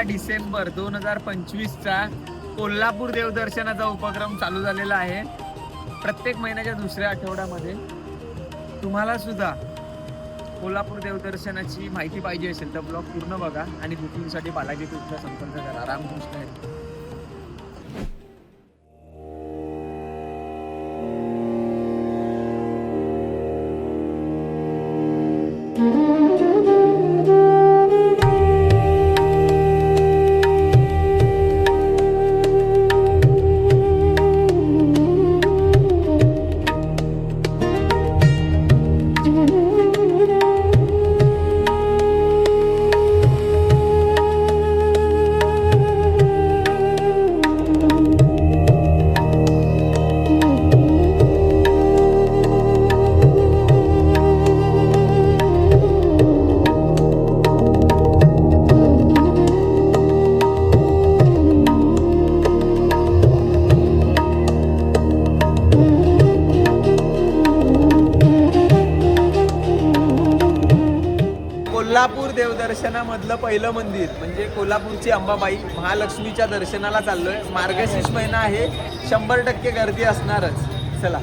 डिसेंबर 2025चा कोल्हापूर देवदर्शनाचा उपक्रम चालू झालेला आहे। प्रत्येक महिन्याच्या दुसऱ्या आठवड्यामध्ये तुम्हाला सुद्धा कोल्हापूर देवदर्शनाची माहिती पाहिजे असेल तर ब्लॉग पूर्ण बघा आणि बुकिंगसाठी बालाजी टूरचा संपर्क करा। रामकृष्ण हरी। कोल्हापूर देवदर्शनामधलं पहिलं मंदिर म्हणजे कोल्हापूरची अंबाबाई महालक्ष्मीच्या दर्शनाला चाललोय। मार्गशीर्ष महिना आहे, 100% गर्दी असणारच। चला।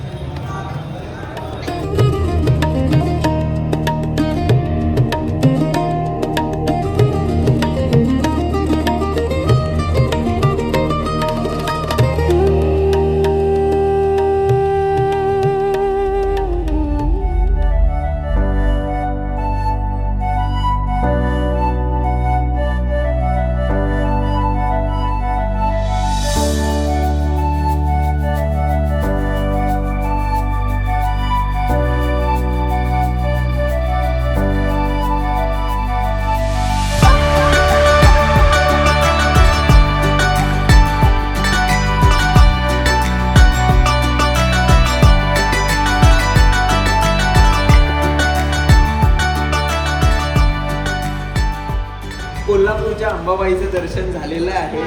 कोल्हापूरच्या अंबाबाईचं दर्शन झालेलं आहे।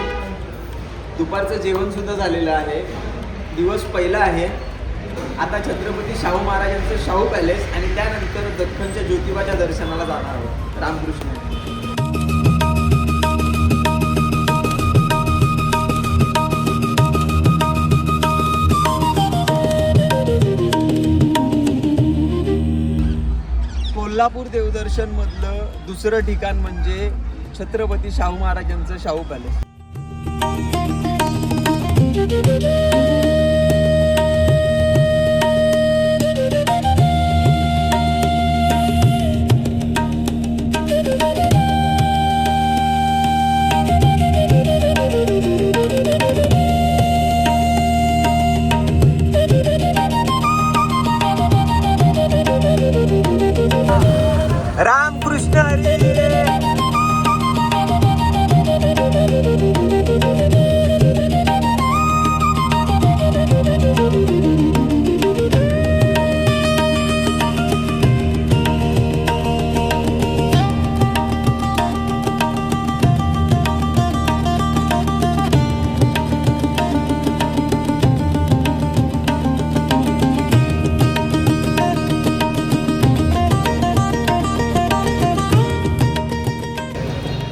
दुपारचं जेवण सुद्धा झालेलं आहे। दिवस पहिला आहे। आता छत्रपती शाहू महाराजांचं शाहू पॅलेस आणि त्यानंतर दख्खनच्या ज्योतिबाच्या दर्शनाला जाणार आहोत। रामकृष्ण। कोल्हापूर देवदर्शन मधलं दुसरं ठिकाण म्हणजे छत्रपती शाहू महाराजांचं शाहू पॅलेस। रामकृष्ण हरी।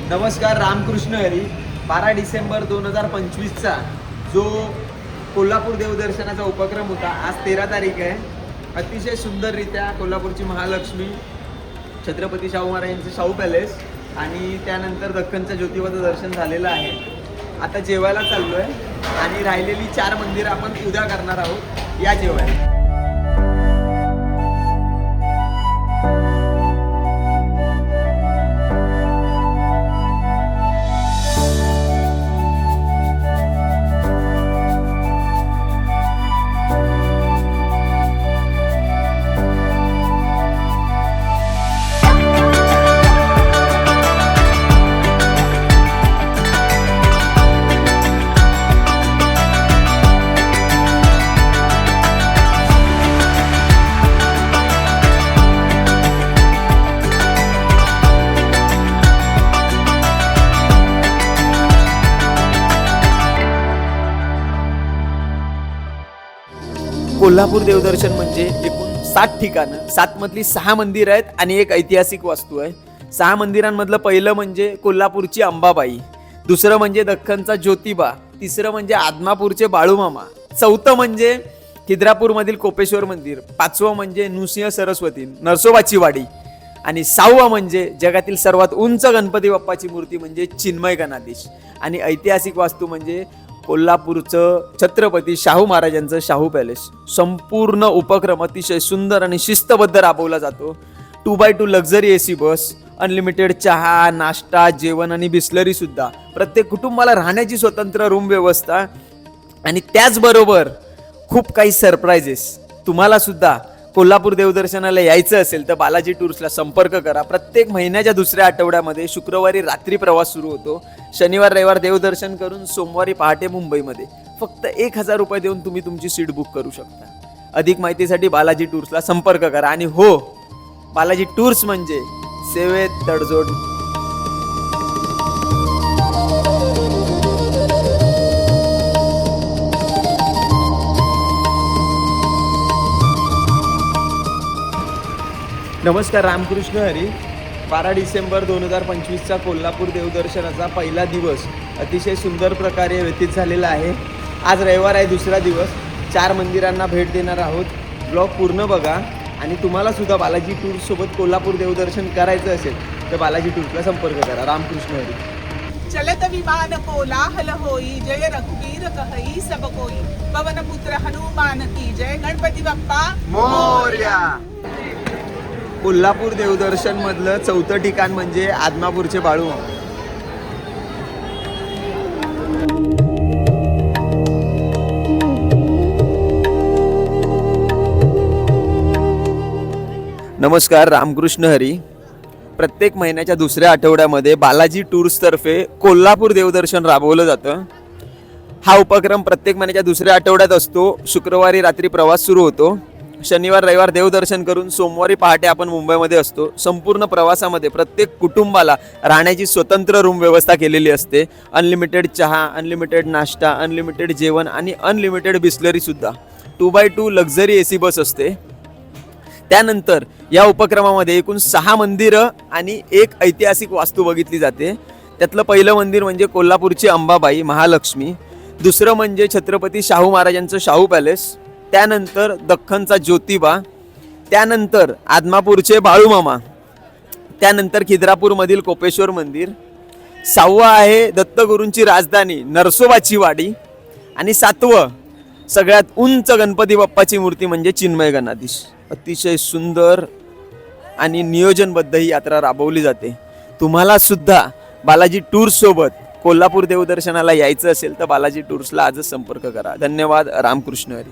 नमस्कार, रामकृष्ण हरी। 12 डिसेंबर 2025चा जो कोल्हापूर देवदर्शनाचा उपक्रम होता, आज 13 तारीख आहे। अतिशय सुंदररित्या कोल्हापूरची महालक्ष्मी, छत्रपती शाहू महाराजांचे शाहू पॅलेस आणि त्यानंतर दख्खनच्या ज्योतिबाचं दर्शन झालेलं आहे। आता जेवायला चाललोय आणि राहिलेली 4 मंदिरं आपण उद्या करणार आहोत। या जेवायला। कोल्हापूर देवदर्शन म्हणजे एकूण 7 ठिकाणं, 7 मधली 6 मंदिर आहेत आणि एक ऐतिहासिक वास्तू आहे। 6 मंदिरांमधलं पहिलं म्हणजे कोल्हापूरची अंबाबाई, दुसरं म्हणजे दख्खनचा ज्योतिबा, तिसरं म्हणजे आदमापूरचे बाळूमामा, चौथं म्हणजे खिद्रापूरमधील कोपेश्वर मंदिर, पाचवं म्हणजे नृसिंह सरस्वती नरसोबाची वाडी आणि सहावं म्हणजे जगातील सर्वात उंच गणपती बाप्पाची मूर्ती म्हणजे चिन्मय गणाधीश आणि ऐतिहासिक वास्तू म्हणजे कोल्हापूरचं छत्रपती शाहू महाराजांचं शाहू पॅलेस. संपूर्ण उपक्रम अतिशय सुंदर आणि शिस्तबद्ध राबवला जातो. 2x2 लक्झरी AC बस, अनलिमिटेड चहा, नाश्ता, जेवण आणि बिस्लरी सुद्धा, प्रत्येक कुटुंबाला राहण्याची स्वतंत्र रूम व्यवस्था आणि त्याचबरोबर खूप काही सरप्राइजेस. तुम्हाला सुद्धा कोल्हापूर देवदर्शनाला यायचं असेल तर बालाजी टूर्सला संपर्क करा. प्रत्येक महिन्याच्या दुसऱ्या आठवड्यामध्ये शुक्रवारी रात्री प्रवास सुरू होतो. शनिवार रविवार देवदर्शन करून सोमवारी पहाटे मुंबईमध्ये. फक्त 1,000 रुपये देऊन तुम्ही तुमची सीट बुक करू शकता. अधिक माहितीसाठी बालाजी टूर्सला संपर्क करा. आणि हो, बालाजी टूर्स म्हणजे सेवेत तडजोड. नमस्कार, रामकृष्ण हरी. 12 डिसेंबर 2025चा कोल्हापूर देवदर्शनाचा पहिला दिवस अतिशय सुंदर प्रकारे व्यतीत झालेला आहे. आज रविवार आहे, दुसरा दिवस. 4 मंदिरांना भेट देणार आहोत. ब्लॉग पूर्ण बघा आणि तुम्हाला सुद्धा बालाजी टूर्ससोबत कोल्हापूर देवदर्शन करायचं असेल तर बालाजी टूर्सला संपर्क करा. रामकृष्ण हरी. चलत विमान कोलाहल होई, जय रघुवीर कहई सब कोई, पवन पुत्र हनुमान की जय, गणपती बाप्पा मोरया. कोल्हापूर देवदर्शन मधलं चौथं ठिकाण म्हणजे आदमापूरचे बाळूमामा. नमस्कार, रामकृष्ण हरी. प्रत्येक महिन्याच्या दुसऱ्या आठवड्यामध्ये बालाजी टूर्सतर्फे कोल्हापूर देवदर्शन राबवलं जातं. हा उपक्रम प्रत्येक महिन्याच्या दुसऱ्या आठवड्यात असतो. शुक्रवारी रात्री प्रवास सुरू होतो. शनिवार रविवार देवदर्शन करून सोमवारी पहाटे आपण मुंबईमध्ये असतो. संपूर्ण प्रवासामध्ये प्रत्येक कुटुंबाला राहण्याची स्वतंत्र रूम व्यवस्था केलेली असते. अनलिमिटेड चहा, अनलिमिटेड नाश्ता, अनलिमिटेड जेवण आणि अनलिमिटेड बिस्लरी सुद्धा. 2x2 लक्झरी AC बस असते. त्यानंतर या उपक्रमामध्ये एकूण 6 मंदिरं आणि 1 ऐतिहासिक वास्तू बघितली जाते. त्यातलं पहिलं मंदिर म्हणजे कोल्हापूरची अंबाबाई महालक्ष्मी, दुसरं म्हणजे छत्रपती शाहू महाराजांचं शाहू पॅलेस, त्यानंतर दख्खनचा ज्योतिबा, त्यानंतर आदमापूरचे बाळूमामा, त्यानंतर खिद्रापूरमधील कोपेश्वर मंदिर, 6वं आहे दत्तगुरूंची राजधानी नरसोबाची वाडी आणि 7वं सगळ्यात उंच गणपती बाप्पाची मूर्ती म्हणजे चिन्मय गणाधीश. अतिशय सुंदर आणि नियोजनबद्ध ही यात्रा राबवली जाते. तुम्हाला सुद्धा बालाजी टूर्स सोबत कोल्हापूर देवदर्शनाला यायचं असेल तर बालाजी टूर्सला आजच संपर्क करा. धन्यवाद. रामकृष्ण हरी.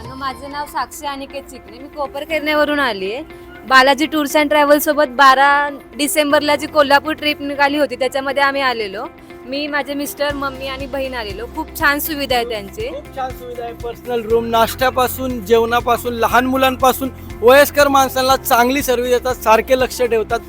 मित्रांनो, माझं नाव साक्षी अनिकेत चिकणे. मी कोपरखेरणेवरून आली आहे. बालाजी टूर्स अँड ट्रॅव्हल्स सोबत 12 डिसेंबरला जी कोल्हापूर ट्रिप निघाली होती त्याच्यामध्ये आम्ही आलेलो. मी, माझे मिस्टर, मम्मी आणि बहीण आलेलो. खूप छान सुविधा आहे त्यांची. खूप छान सुविधा आहे. पर्सनल रूम, नाश्त्यापासून जेवणापासून लहान मुलांपासून वयस्कर माणसांना चांगली सर्व्हिस देतात, सारखे लक्ष ठेवतात.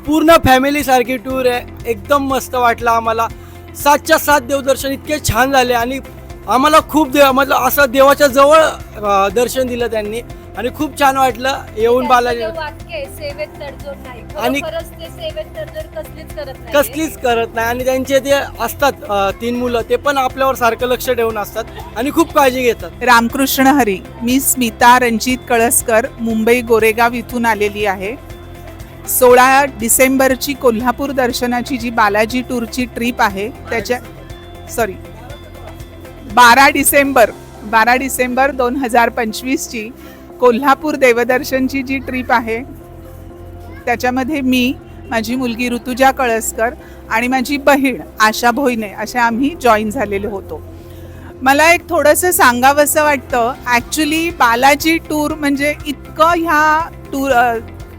पूर्ण फॅमिली सारखी टूर आहे. एकदम मस्त वाटलं आम्हाला. 7च्या 7 देवदर्शन इतके छान झाले आणि आम्हाला खूप मतलब असं देवाच्या जवळ दर्शन दिलं त्यांनी आणि खूप छान वाटलं येऊन बालाजी. वाक्य आहे, सेवेत तडजोड नाही. आणि खरोखरच ते सेवेत तडजोड कसलीच करत नाही आणि त्यांचे ते असतात 3 मुलं, ते पण आपल्यावर सारखं लक्ष ठेवून असतात आणि खूप काळजी घेतात. रामकृष्ण हरी. मी स्मिता रणजित कळसकर, मुंबई गोरेगाव इथून आलेली आहे. 16 डिसेंबरची कोल्हापूर दर्शनाची जी बालाजी टूरची ट्रिप आहे त्याच्या 12 डिसेंबर 2025ची कोल्हापूर देवदर्शनची जी ट्रिप आहे त्याच्यामध्ये मी, माझी मुलगी ऋतुजा कळसकर आणि माझी बहीण आशा भोईने असे आम्ही जॉईन झालेले होतो. मला एक थोडंसं सांगावंसं वाटतं. ॲक्च्युली बालाजी टूर म्हणजे इतकं ह्या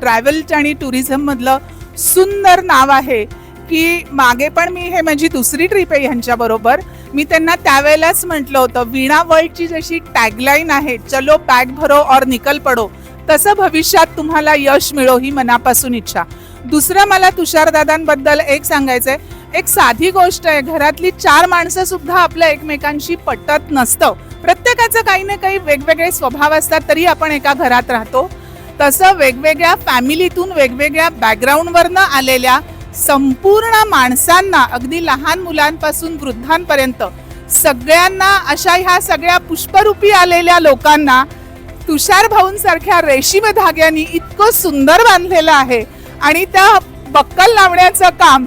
ट्रॅव्हल आणि टुरिझममधलं सुंदर नाव आहे की मागे पण मी, हे माझी दुसरी ट्रिप आहे ह्यांच्याबरोबर, मी त्यांना त्यावेळेलाच म्हटलं होतं, वीणा वर्ल्डची जशी टॅगलाईन आहे, चलो बॅग भरो और निकल पडो, तसं भविष्यात तुम्हाला यश मिळो ही मनापासून इच्छा. दुसरं मला तुषारदादांबद्दल एक सांगायचं आहे. एक साधी गोष्ट आहे, घरातली 4 माणसं सुद्धा आपल्या एकमेकांशी पटत नसतं. प्रत्येकाचं काही ना काही वेगवेगळे स्वभाव असतात, तरी आपण एका घरात राहतो. तसं वेगवेगळ्या फॅमिलीतून, वेगवेगळ्या बॅकग्राऊंडवरनं आलेल्या संपूर्ण माणसांना, अगदी लहान मुलांपासून वृद्धांपर्यंत सगळ्यांना, अशा ह्या सगळ्या पुष्परूपी आलेल्या लोकांना तुषार भाऊंसारख्या रेशीम धाग्यांनी इतकं सुंदर बांधलेलं आहे. आणि त्या बक्कल लावण्याचं काम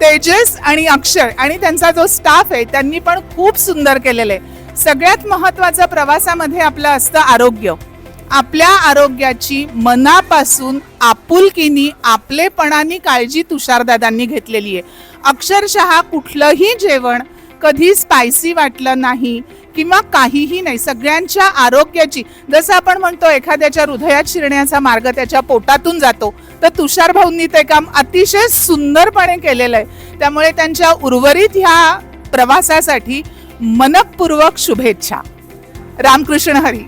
तेजस आणि अक्षय आणि त्यांचा जो स्टाफ आहे त्यांनी पण खूप सुंदर केलेलं आहे. सगळ्यात महत्त्वाचं प्रवासामध्ये आपलं असतं आरोग्य. आपल्या आरोग्याची मनापासून आपुलकीनी, आपलेपणाने काळजी तुषारदादांनी घेतलेली आहे. अक्षरशः कुठलंही जेवण कधी स्पायसी वाटलं नाही किंवा काहीही नाही. सगळ्यांच्या आरोग्याची, जसं आपण म्हणतो एखाद्याच्या हृदयात शिरण्याचा मार्ग त्याच्या पोटातून जातो, तर तुषार भाऊंनी ते काम अतिशय सुंदरपणे केलेलं आहे. त्यामुळे त्यांच्या उर्वरित ह्या प्रवासासाठी मनपूर्वक शुभेच्छा. रामकृष्ण हरी.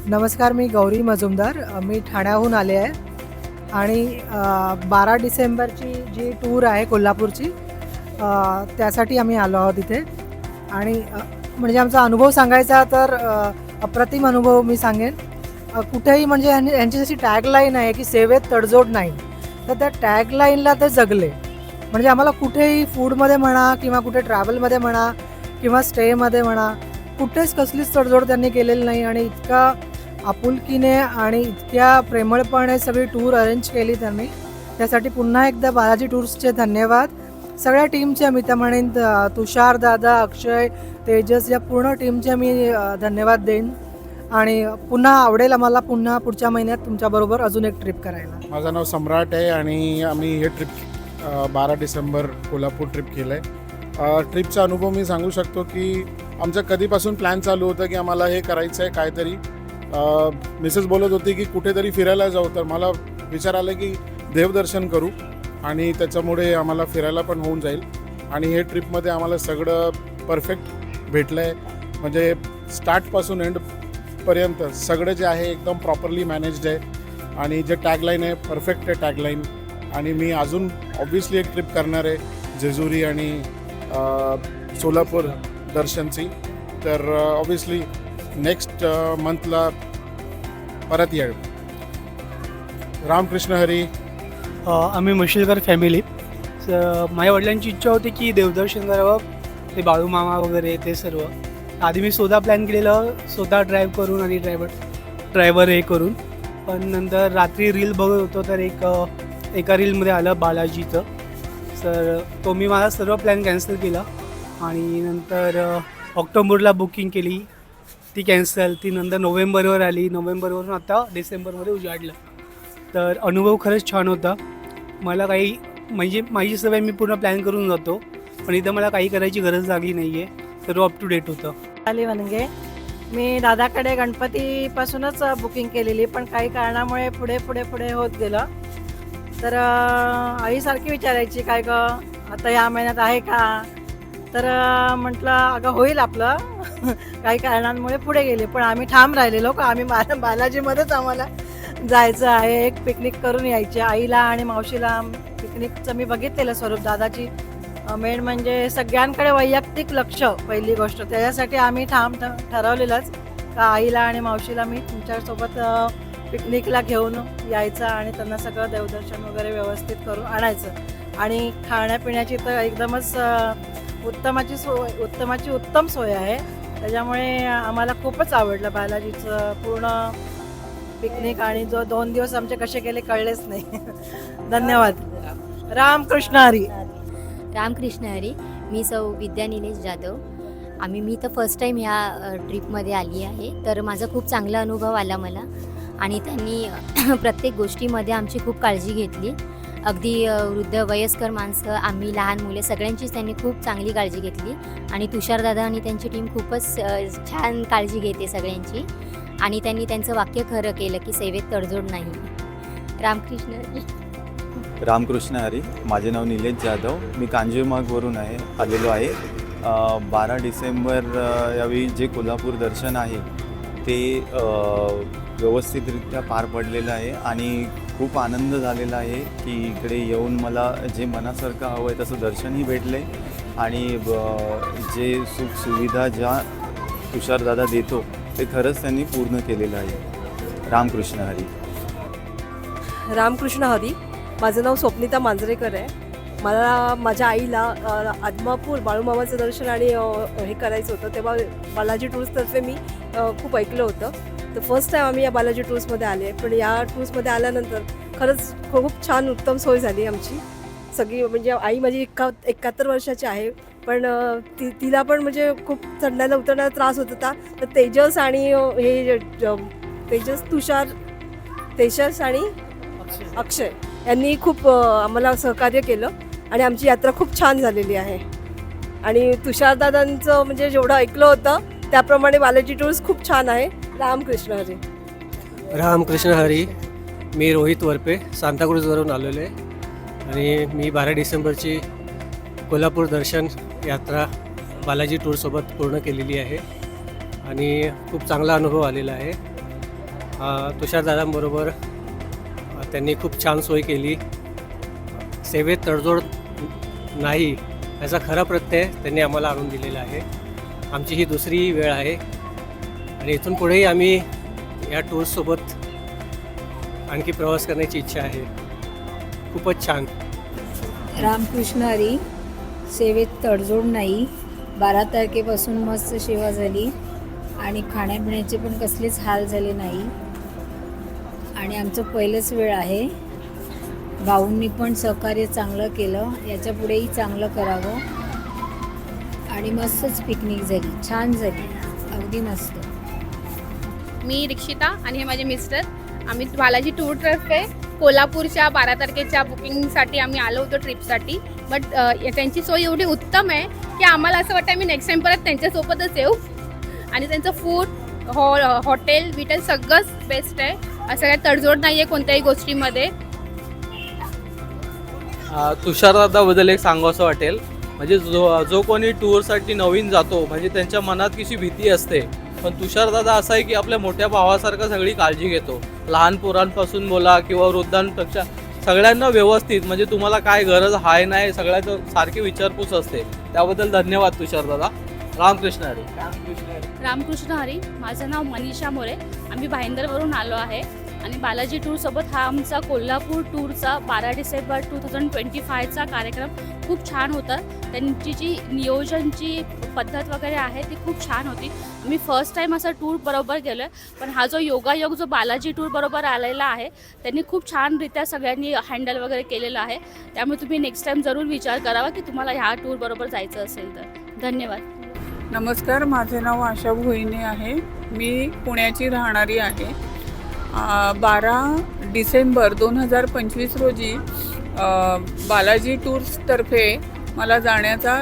नमस्कार, मी गौरी मजुमदार. मी ठाण्याहून आले आहे आणि 12 डिसेंबरची जी टूर आहे कोल्हापूरची, त्यासाठी आम्ही आलो आहोत इथे. आणि म्हणजे आमचा अनुभव सांगायचा तर अप्रतिम अनुभव मी सांगेन. कुठेही म्हणजे यांची जशी टॅगलाईन आहे की सेवेत तडजोड नाही, तर त्या टॅगलाईनला ते जगले. म्हणजे आम्हाला कुठेही फूडमध्ये म्हणा किंवा कुठे ट्रॅव्हलमध्ये म्हणा किंवा स्टेमध्ये म्हणा, कुठेच कसलीच तडजोड त्यांनी केलेली नाही. आणि इतका आपुलकीने आणि इतक्या प्रेमळपणे सगळी टूर अरेंज केली त्यांनी. त्यासाठी पुन्हा एकदा बालाजी टूर्सचे धन्यवाद. सगळ्या टीमचे मी त्या म्हणेन, तुषार दादा, अक्षय, तेजस या पूर्ण टीमचे मी धन्यवाद देईन. आणि पुन्हा आवडेल आम्हाला पुन्हा पुढच्या महिन्यात तुमच्याबरोबर अजून एक ट्रिप करायला. माझं नाव सम्राट आहे आणि आम्ही हे ट्रिप 12 डिसेंबर कोल्हापूर ट्रिप केलं आहे. ट्रिपचा अनुभव मी सांगू शकतो की आमचं कधीपासून प्लॅन चालू होतं की आम्हाला हे करायचं आहे काहीतरी. मिसेस बोलत होती की कुठेतरी फिरायला जाऊ, तर मला विचार आला की देवदर्शन करू आणि त्याच्यामुळे आम्हाला फिरायला पण होऊन जाईल. आणि हे ट्रिपमध्ये आम्हाला सगळं परफेक्ट भेटलं आहे. म्हणजे स्टार्टपासून एंडपर्यंत सगळं जे आहे एकदम प्रॉपरली मॅनेज्ड आहे. आणि जे टॅगलाईन आहे परफेक्ट आहे टॅगलाईन. आणि मी अजून ऑब्व्हियसली एक ट्रिप करणार आहे जेजुरी आणि सोलापूर दर्शनची. तर ऑब्व्हियसली नेक्स्ट मंथला परत येईल. रामकृष्ण हरी. आम्ही मशिलकर फॅमिली. माझ्या वडिलांची इच्छा होती की देवदर्शन करावं, ते बाळू मामा वगैरे ते सर्व. आधी मी स्वतः प्लॅन केलेलं, स्वतः ड्राईव्ह करून आणि ड्रायव्हर हे करून. पण नंतर रात्री रील बघत होतो तर एका रीलमध्ये आलं बालाजीचं. तर तो मी माझा सर्व प्लॅन कॅन्सल केला आणि नंतर ऑक्टोबरला बुकिंग केली, ती कॅन्सल. ती नंतर नोव्हेंबरवर आली, नोव्हेंबरवरून आता डिसेंबरमध्ये उजाडलं. तर अनुभव खरंच छान होता. मला काही म्हणजे माझी सवय मी पूर्ण प्लॅन करून जातो, पण इथं मला काही करायची गरज लागली नाही आहे. सर्व अप टू डेट होतं. आली वनगे. मी दादाकडे गणपतीपासूनच बुकिंग केलेली, पण काही कारणामुळे पुढे पुढे पुढे होत गेलं. तर आई सारखी विचारायची काय ग आता ह्या महिन्यात आहे का, तर म्हटलं अगं होईल आपलं काही कारणांमुळे पुढे गेले, पण आम्ही ठाम राहिलेलो का आम्ही बालाजीमध्येच आम्हाला जायचं आहे, एक पिकनिक करून यायची. आईला आणि मावशीला पिकनिकचं मी बघितलेलं स्वरूप दादाची मेन म्हणजे सगळ्यांकडे वैयक्तिक लक्ष पहिली गोष्ट, त्याच्यासाठी आम्ही ठाम ठरवलेलंच का आईला आणि मावशीला मी तुमच्यासोबत पिकनिकला घेऊन यायचं आणि त्यांना सगळं देवदर्शन वगैरे व्यवस्थित करून आणायचं. आणि खाण्यापिण्याची तर एकदमच उत्तमाची उत्तम सोय आहे, त्याच्यामुळे आम्हाला खूपच आवडलं बालाजीचं पूर्ण पिकनिक. आणि जो 2 दिवस आमचे कसे गेले कळलेच नाही. धन्यवाद. रामकृष्ण हरी. रामकृष्ण हरी. मी सौ विद्या निलेश जाधव. मी तर फर्स्ट टाईम ह्या ट्रिपमध्ये आली आहे, तर माझा खूप चांगला अनुभव आला मला. आणि त्यांनी प्रत्येक गोष्टीमध्ये आमची खूप काळजी घेतली. अगदी वृद्ध वयस्कर माणसं, आम्ही लहान मुले सगळ्यांचीच त्यांनी खूप चांगली काळजी घेतली. आणि तुषारदादा आणि त्यांची टीम खूपच छान काळजी घेते सगळ्यांची. आणि त्यांनी त्यांचं वाक्य खरं केलं की सेवेत तडजोड नाही. रामकृष्ण हरी. रामकृष्ण हरी. माझे नाव निलेश जाधव. मी कांजूरमार्गवरून आलेलो आहे. 12 डिसेंबर यावेळी जे कोल्हापूर दर्शन आहे ते व्यवस्थितरित्या पार पडलेलं आहे आणि खूप आनंद झालेला आहे की इकडे येऊन मला जे मनासारखं हवं आहे तसं दर्शनही भेटलं आहे. आणि जे सुखसुविधा ज्या तुषारदादा देतो ते खरंच त्यांनी पूर्ण केलेलं आहे. रामकृष्ण हरी. रामकृष्ण हरी. माझं नाव स्वप्निता मांजरेकर आहे. मला माझ्या आईला आदमापूर बाळूमामाचं दर्शन आणि हे करायचं होतं, तेव्हा बालाजी टूर्सतर्फे मी खूप ऐकलं होतं. तर फर्स्ट टाईम आम्ही या बालाजी टूर्समध्ये आले. पण या टूर्समध्ये आल्यानंतर खरंच खूप छान उत्तम सोय झाली आमची सगळी. म्हणजे आई माझी 71 वर्षाची आहे, पण तिला पण म्हणजे खूप चढण्याला उतरण्याला त्रास होत होता. तर तेजस आणि हे तेजस आणि अक्षय यांनी खूप आम्हाला सहकार्य केलं आणि आमची यात्रा खूप छान झालेली आहे. आणि तुषारदादांचं म्हणजे जेवढं ऐकलं होतं त्याप्रमाणे बालाजी टूर्स खूप छान आहे. रामकृष्ण हरी. रामकृष्ण हरी. मी रोहित वरपे सांताक्रूजवरून आलेलो आहे आणि मी 12 डिसेंबरची कोल्हापूर दर्शन यात्रा बालाजी टूरसोबत पूर्ण केलेली आहे आणि खूप चांगला अनुभव आलेला आहे. तुषारदादांबरोबर त्यांनी खूप छान सोय केली. सेवेत तडजोड नाही याचा खरा प्रत्यय त्यांनी आम्हाला आणून दिलेला आहे. आमची ही दुसरी वेळ आहे आणि इथून पुढेही आम्ही या टूर्ससोबत आणखी प्रवास करण्याची इच्छा आहे. खूपच छान. रामकृष्ण हरी. सेवेत तडजोड नाही. 12 तारखेपासून मस्त सेवा झाली आणि खाण्यापिण्याचे पण कसलेच हाल झाले नाही. आणि आमचं पहिलंच वेळ आहे. भाऊंनी पण सहकार्य चांगलं केलं, याच्या पुढेही चांगलं करावं. आणि मस्तच पिकनिक झाली, छान झाली, अगदी मस्त. मी रिक्षिता आणि हे माझे मिस्टर. आम्ही बालाजी टूरतर्फे कोल्हापूरच्या 12 तारखेच्या बुकिंगसाठी आम्ही आलो होतो ट्रिपसाठी. बट त्यांची सोय एवढी उत्तम आहे की आम्हाला असं वाटतं आम्ही नेक्स्ट टाईम परत त्यांच्यासोबतच येऊ. आणि त्यांचं फूड हॉटेल बिटेल सगळंच बेस्ट आहे. असं काही तडजोड नाही आहे कोणत्याही गोष्टीमध्ये. तुषारदादाबद्दल एक सांगावंसं वाटेल. म्हणजे जो कोणी टूरसाठी नवीन जातो म्हणजे त्यांच्या मनात कशी भीती असते, पण तुषारदादा असा आहे की आपल्या मोठ्या भावासारखं सगळी काळजी घेतो. लहान पोरांपासून बोला किंवा वृद्धांपेक्षा सगळ्यांना व्यवस्थित, म्हणजे तुम्हाला काय गरज आहे नाही सगळ्याचं सारखी विचारपूस असते. त्याबद्दल धन्यवाद तुषारदादा. रामकृष्ण हरी. रामकृष्ण हरी. माझं नाव मनीषा मोरे. आम्ही भाईंदरवरून आलो आहे आणि बालाजी टूरसोबत हा आमचा कोल्हापूर टूरचा 12 डिसेंबर 2025चा कार्यक्रम खूप छान होता. त्यांची जी नियोजनची पद्धत वगैरे आहे ती खूप छान होती. मी फर्स्ट टाईम असा टूर बरोबर गेलो आहे, पण हा जो योगायोग जो बालाजी टूर बरोबर आलेला आहे त्यांनी खूप छानरित्या सगळ्यांनी हँडल वगैरे केलेलं आहे. त्यामुळे तुम्ही नेक्स्ट टाईम जरूर विचार करावा की तुम्हाला ह्या टूर बरोबर जायचं असेल तर. धन्यवाद. नमस्कार, माझे नाव आशा भोईने आहे. मी पुण्याची राहणारी आहे. 12 डिसेंबर 2025 रोजी बालाजी टूर्सतर्फे मला जाण्याचा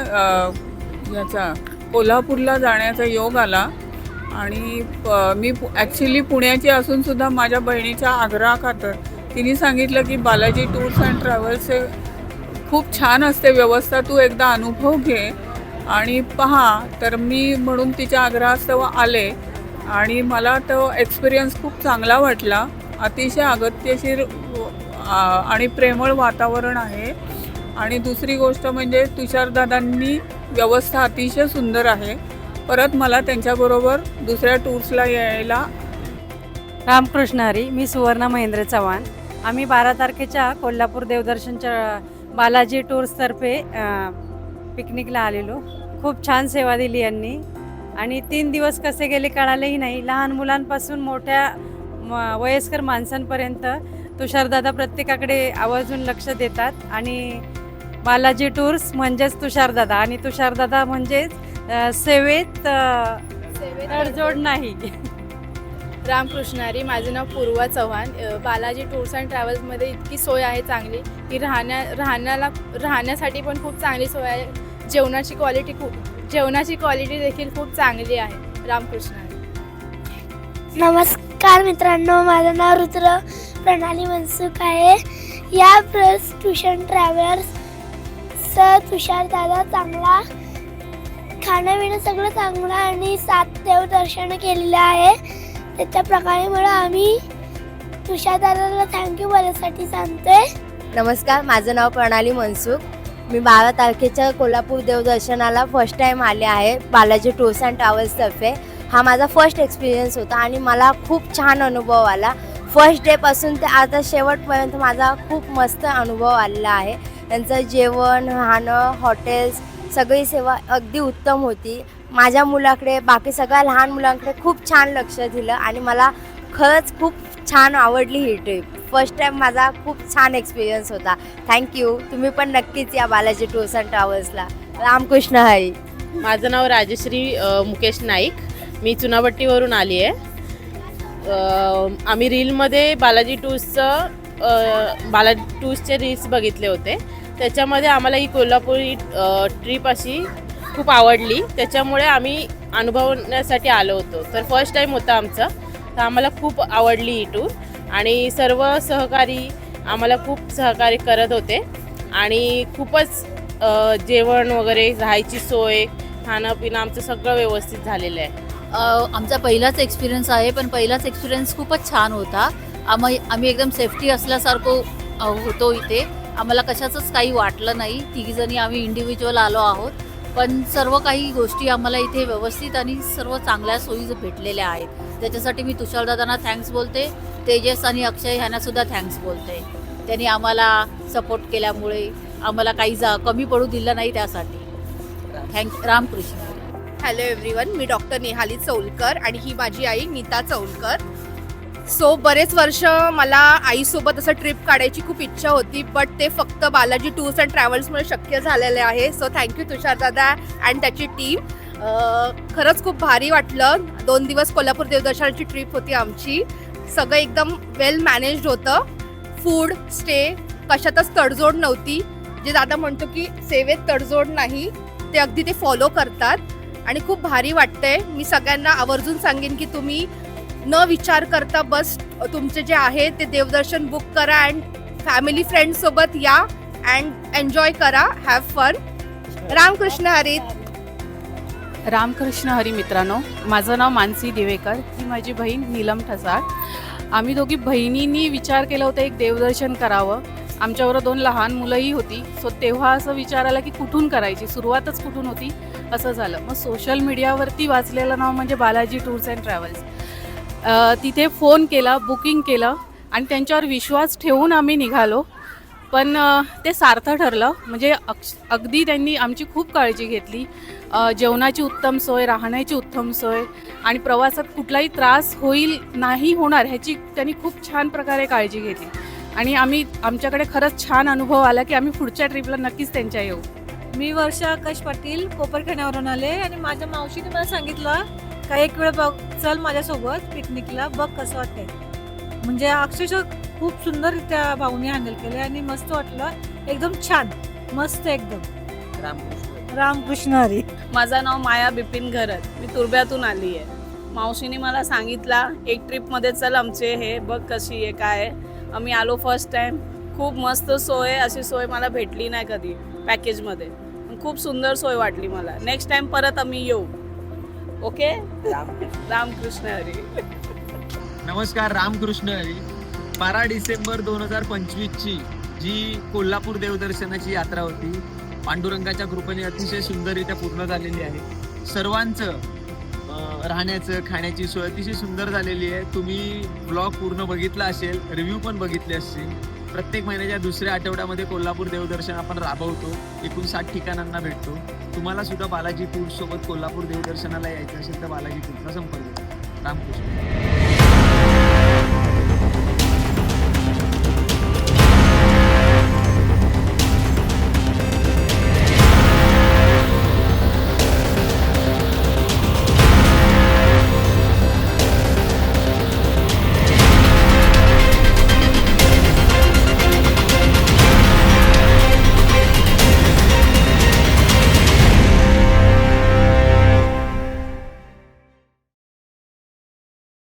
कोल्हापूरला जाण्याचा योग आला आणि मी ॲक्च्युली पुण्याची असूनसुद्धा माझ्या बहिणीच्या आग्रहाखातर तिने सांगितलं की बालाजी टूर्स अँड ट्रॅव्हल्स हे खूप छान असते व्यवस्था, तू एकदा अनुभव घे आणि पहा. तर मी म्हणून तिच्या आग्रहास्तव आले आणि मला तो एक्सपिरियन्स खूप चांगला वाटला. अतिशय अगत्यशीर आणि प्रेमळ वातावरण आहे. आणि दुसरी गोष्ट म्हणजे तुषारदादांनी व्यवस्था अतिशय सुंदर आहे. परत मला त्यांच्याबरोबर दुसऱ्या टूर्सला यायला. रामकृष्ण हरी. मी सुवर्णा महेंद्र चव्हाण. आम्ही 12 तारखेच्या कोल्हापूर देवदर्शनच्या बालाजी टूर्सतर्फे पिकनिकला आलेलो. खूप छान सेवा दिली यांनी आणि 3 दिवस कसे गेले कळालेही नाही. लहान मुलांपासून मोठ्या वयस्कर माणसांपर्यंत तुषारदादा प्रत्येकाकडे आवर्जून लक्ष देतात. आणि बालाजी टूर्स म्हणजेच तुषारदादा आणि तुषारदादा म्हणजेच सेवेत तडजोड नाही. रामकृष्ण हरी. माझं नाव पूर्वा चव्हाण. बालाजी टूर्स अँड ट्रॅव्हल्समध्ये इतकी सोय आहे चांगली की राहण्यासाठी पण खूप चांगली सोय आहे. जेवणाची क्वालिटी देखील खूप चांगली आहे. रामकृष्ण हरी. नमस्कार मित्रांनो, माझं नाव रुद्र प्रणाली मनसुख आहे. या ट्यूशन ट्रॅव्हल्स तुषारदादा चांगला खाणं पिणं सगळं चांगलं आणि 7 देवदर्शनं केलेलं आहे. त्याच्या प्रकारेमुळे आम्ही तुषारदादाला थँक्यू बोलायसाठी सांगतोय. नमस्कार, माझं नाव प्रणाली मनसुख. मी 12 तारखेच्या कोल्हापूर देवदर्शनाला फर्स्ट टाईम आले आहे बालाजी टूर्स अँड ट्रॅव्हल्सतर्फे. हा माझा फर्स्ट एक्सपिरियन्स होता आणि मला खूप छान अनुभव आला. फर्स्ट डेपासून ते आता शेवटपर्यंत माझा खूप मस्त अनुभव आलेला आहे. त्यांचं जेवण, राहणं, हॉटेल्स सगळी सेवा अगदी उत्तम होती. माझ्या मुलाकडे, बाकी सगळ्या लहान मुलांकडे खूप छान लक्ष दिलं आणि मला खरंच खूप छान आवडली ही ट्रिप. फर्स्ट टाईम माझा खूप छान एक्सपिरियन्स होता. थँक्यू. तुम्ही पण नक्कीच या बालाजी टूर्स अँड ट्रॅव्हल्सला. रामकृष्ण हरी. माझं नाव राजश्री मुकेश नाईक. मी चुनाभट्टीवरून आली आहे. आम्ही रीलमध्ये बालाजी टूर्सचे रील्स बघितले होते. त्याच्यामध्ये आम्हाला ही कोल्हापुरी ट्रिप अशी खूप आवडली. त्याच्यामुळे आम्ही अनुभवण्यासाठी आलो होतो. तर फर्स्ट टाईम होता आमचं, तर आम्हाला खूप आवडली ही टूर आणि सर्व सहकारी आम्हाला खूप सहकार्य करत होते आणि खूपच जेवण वगैरे, राहायची सोय, खाणं पिणं आमचं सगळं व्यवस्थित झालेलं आहे. आमचा पहिलाच एक्सपिरियन्स आहे, पण पहिलाच एक्सपिरियन्स खूपच छान होता. आम्ही एकदम सेफ्टी असल्यासारखं होतो इथे. आम्हाला कशाचंच काही वाटलं नाही. तिघीजणी आम्ही इंडिव्हिज्युअल आलो आहोत, पण सर्व काही गोष्टी आम्हाला इथे व्यवस्थित आणि सर्व चांगल्या सोयी भेटलेल्या आहेत. त्याच्यासाठी मी तुषारदादांना थँक्स बोलते. तेजस आणि अक्षय ह्यांनासुद्धा थँक्स बोलते. त्यांनी आम्हाला सपोर्ट केल्यामुळे आम्हाला काही कमी पडू दिलं नाही, त्यासाठी रामकृष्ण. हॅलो एव्हरीवन, मी डॉक्टर नेहाली चौलकर आणि ही माझी आई नीता चौलकर. सो बरेच वर्ष मला आईसोबत असं ट्रिप काढायची खूप इच्छा होती, बट ते फक्त बालाजी टूर्स अँड ट्रॅव्हल्समुळे शक्य झालेले आहे. सो थँक्यू तुषारदादा अँड त्याची टीम. खरंच खूप भारी वाटलं. 2 दिवस कोल्हापूर देवदर्शनाची ट्रिप होती आमची. सगळं एकदम वेल मॅनेज्ड होतं. फूड, स्टे कशातच तडजोड नव्हती. जे दादा म्हणतो की सेवेत तडजोड नाही, ते अगदी ते फॉलो करतात आणि खूप भारी वाटतंय. मी सगळ्यांना आवर्जून सांगेन की तुम्ही न विचार करता बस तुमचे जे आहे ते देवदर्शन बुक करा अँड फॅमिली फ्रेंड्ससोबत या अँड एन्जॉय करा, हॅव फन. रामकृष्ण हरी. रामकृष्ण हरी मित्रांनो, माझं नाव मानसी दिवेकर. ही माझी बहीण नीलम ठसाळ. आम्ही दोघी बहिणींनी विचार केला होता एक देवदर्शन करावं. आमच्याबरोबर 2 लहान मुलंही होती. सो तेव्हा असं विचार आला की कुठून करायची, सुरुवातच कुठून होती असं झालं. मग सोशल मीडियावरती वाचलेलं नाव म्हणजे बालाजी टूर्स अँड ट्रॅव्हल्स. तिथे फोन केला, बुकिंग केलं आणि त्यांच्यावर विश्वास ठेवून आम्ही निघालो. पण ते सार्थ ठरलं. म्हणजे अगदी त्यांनी आमची खूप काळजी घेतली. जेवणाची उत्तम सोय, राहण्याची उत्तम सोय आणि प्रवासात कुठलाही त्रास नाही होणार ह्याची त्यांनी खूप छान प्रकारे काळजी घेतली आणि आमच्याकडे खरंच छान अनुभव आला की आम्ही पुढच्या ट्रिपला नक्कीच त्यांच्या येऊ. मी वर्षा आकाश पाटील कोपरखेड्यावरून आले आणि माझ्या मावशीने मला सांगितलं का एक वेळ बघ, चल माझ्यासोबत पिकनिकला, बघ कसं वाटतंय. म्हणजे अक्षरशः खूप सुंदररित्या भाऊने हँडल केले आणि मस्त वाटलं. एकदम छान, मस्त एकदम. रामकृष्ण हरी. माझं नाव माया बिपिन घरत. मी तुर्ब्यातून आली आहे. मावशीने मला सांगितला एक ट्रिपमध्ये चल आमचे हे बघ कशी आहे काय आहे. आम्ही आलो फर्स्ट टाईम. खूप मस्त सोय, अशी सोय मला भेटली नाही कधी पॅकेजमध्ये. खूप सुंदर सोय वाटली मला. नेक्स्ट टाईम परत आम्ही येऊ. ओके. रामकृष्ण हरी. नमस्कार, रामकृष्ण हरी. 12 डिसेंबर 2025ची जी कोल्हापूर देवदर्शनाची यात्रा होती, पांडुरंगाच्या कृपेने अतिशय सुंदररित्या पूर्ण झालेली आहे. सर्वांचं राहण्याचं खाण्याची सोय अतिशय सुंदर झालेली आहे. तुम्ही ब्लॉग पूर्ण बघितला असेल, रिव्ह्यू पण बघितले असतील. प्रत्येक महिन्याच्या दुसऱ्या आठवड्यामध्ये कोल्हापूर देवदर्शन आपण राबवतो. एकूण 60 ठिकाणांना भेटतो. तुम्हाला सुद्धा बालाजी टूर्स सोबत कोल्हापूर देवदर्शनाला यायचं असेल तर बालाजी टूरचा संपर्क करा. रामकृष्ण.